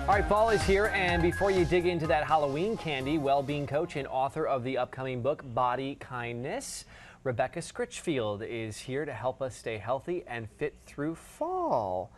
All right, fall is here, and before you dig into that Halloween candy, well-being coach and author of the upcoming book, Body Kindness, Rebecca Scritchfield is here to help us stay healthy and fit through fall.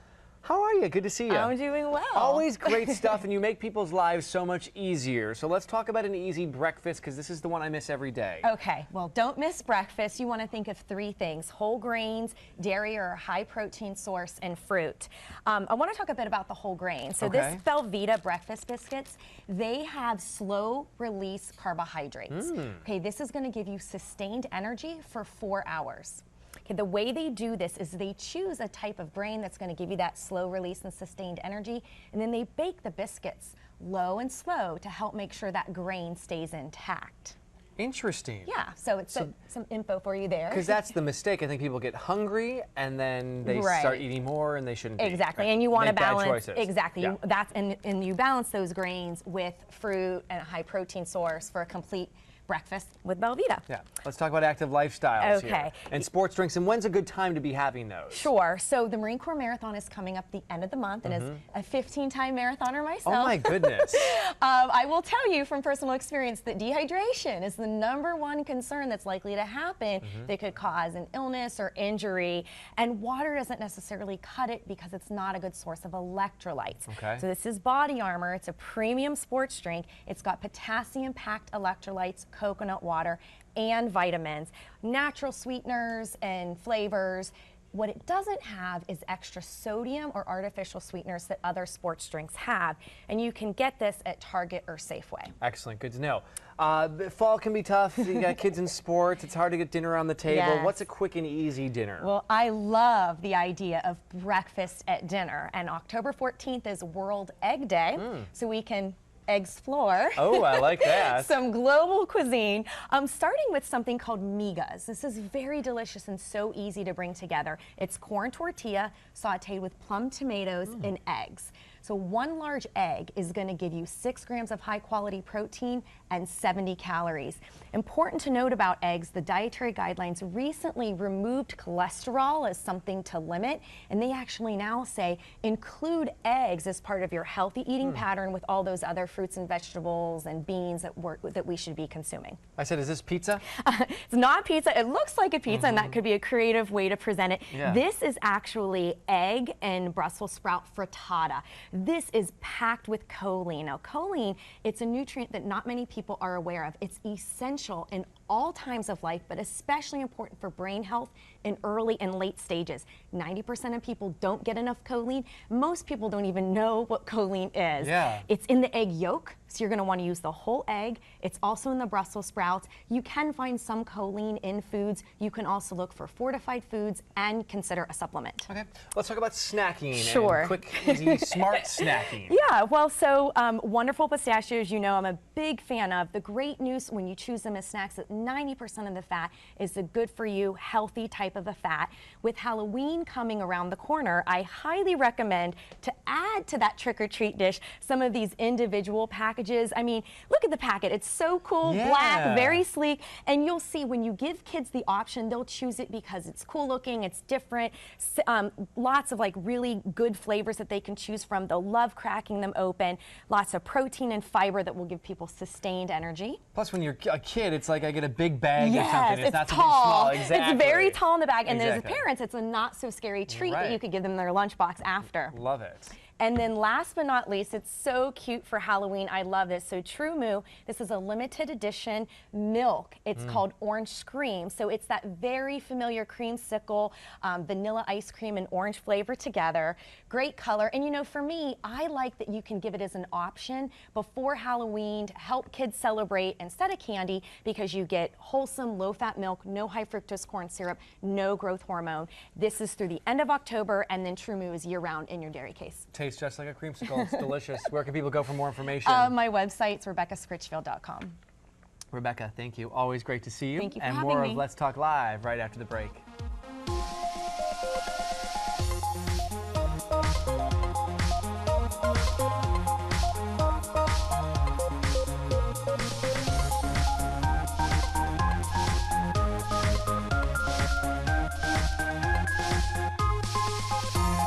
How are you? Good to see you. I'm doing well. Always great stuff, and you make people's lives so much easier. So let's talk about an easy breakfast, because this is the one I miss every day. Okay, well, don't miss breakfast. You want to think of three things: whole grains, dairy or a high protein source, and fruit. I want to talk a bit about the whole grain. So this BelVita breakfast biscuits, they have slow release carbohydrates. Okay, this is going to give you sustained energy for 4 hours. Okay, the way they do this is they choose a type of grain that's going to give you that slow release and sustained energy, and then they bake the biscuits low and slow to help make sure that grain stays intact. Interesting. Yeah, so it's some info for you there. Because that's the mistake. I think people get hungry and then they start eating more, and they shouldn't. Exactly, be. and you want to balance. Bad choices. Exactly, Yeah. and you balance those grains with fruit and a high protein source for a complete breakfast with BelVita. Yeah, let's talk about active lifestyles here. Okay. And sports drinks, and when's a good time to be having those? Sure, so the Marine Corps Marathon is coming up the end of the month, and as a 15-time marathoner myself. Oh my goodness. I will tell you from personal experience that dehydration is the #1 concern that's likely to happen that could cause an illness or injury, and water doesn't necessarily cut it because it's not a good source of electrolytes. Okay. So this is Body Armor. It's a premium sports drink. It's got potassium-packed electrolytes, coconut water, and vitamins, natural sweeteners and flavors. What it doesn't have is extra sodium or artificial sweeteners that other sports drinks have, and you can get this at Target or Safeway. Excellent, good to know. Fall can be tough. You got kids in sports. It's hard to get dinner on the table. Yes. What's a quick and easy dinner? Well, I love the idea of breakfast at dinner, and October 14th is World Egg Day, so we can explore. Oh, I like that. Some global cuisine. Starting with something called Migas. This is very delicious and so easy to bring together. It's corn tortilla sauteed with plum tomatoes and eggs. So 1 large egg is going to give you 6 grams of high quality protein and 70 calories. Important to note about eggs, the dietary guidelines recently removed cholesterol as something to limit, and they actually now say include eggs as part of your healthy eating pattern with all those other fruits and vegetables and beans that we should be consuming. I said, is this pizza? It's not pizza. It looks like a pizza, and that could be a creative way to present it. Yeah. This is actually egg and Brussels sprout frittata. This is packed with choline. Now, choline, it's a nutrient that not many people are aware of. It's essential in all times of life, but especially important for brain health in early and late stages. 90% of people don't get enough choline. Most people don't even know what choline is. Yeah. It's in the egg yolk, so you're going to want to use the whole egg. It's also in the Brussels sprouts. You can find some choline in foods. You can also look for fortified foods and consider a supplement. Okay, let's talk about snacking. Sure. And quick, easy, smart snacking. Yeah, well, so wonderful pistachios, you know I'm a big fan of. The great news when you choose them as snacks, that 90% of the fat is the good for you, healthy type of a fat. With Halloween coming around the corner, I highly recommend to add to that trick-or-treat dish some of these individual packages. I mean, look at the packet. It's so cool, black, very sleek, and you'll see when you give kids the option, they'll choose it because it's cool looking, it's different, lots of like really good flavors that they can choose from. They'll love cracking them open, lots of protein and fiber that will give people sustained energy. Plus, when you're a kid, it's like I get a big bag or something. Yes, It's not tall. something small. Exactly. It's very tall in the bag, and Exactly. as parents, it's a not so scary treat that you could give them their lunchbox after. Love it. And then last but not least, it's so cute for Halloween. I love this. So Tru Moo, this is a limited edition milk. It's called Orange Scream. So it's that very familiar creamsicle, vanilla ice cream and orange flavor together. Great color. And you know, for me, I like that you can give it as an option before Halloween to help kids celebrate instead of candy, because you get wholesome, low-fat milk, no high fructose corn syrup, no growth hormone. This is through the end of October, and then Tru Moo is year-round in your dairy case. Tastes just like a creamsicle. It's delicious. Where can people go for more information? My website's RebeccaScritchfield.com. Rebecca, thank you. Always great to see you. Thank you for and having more me. of Let's Talk Live right after the break.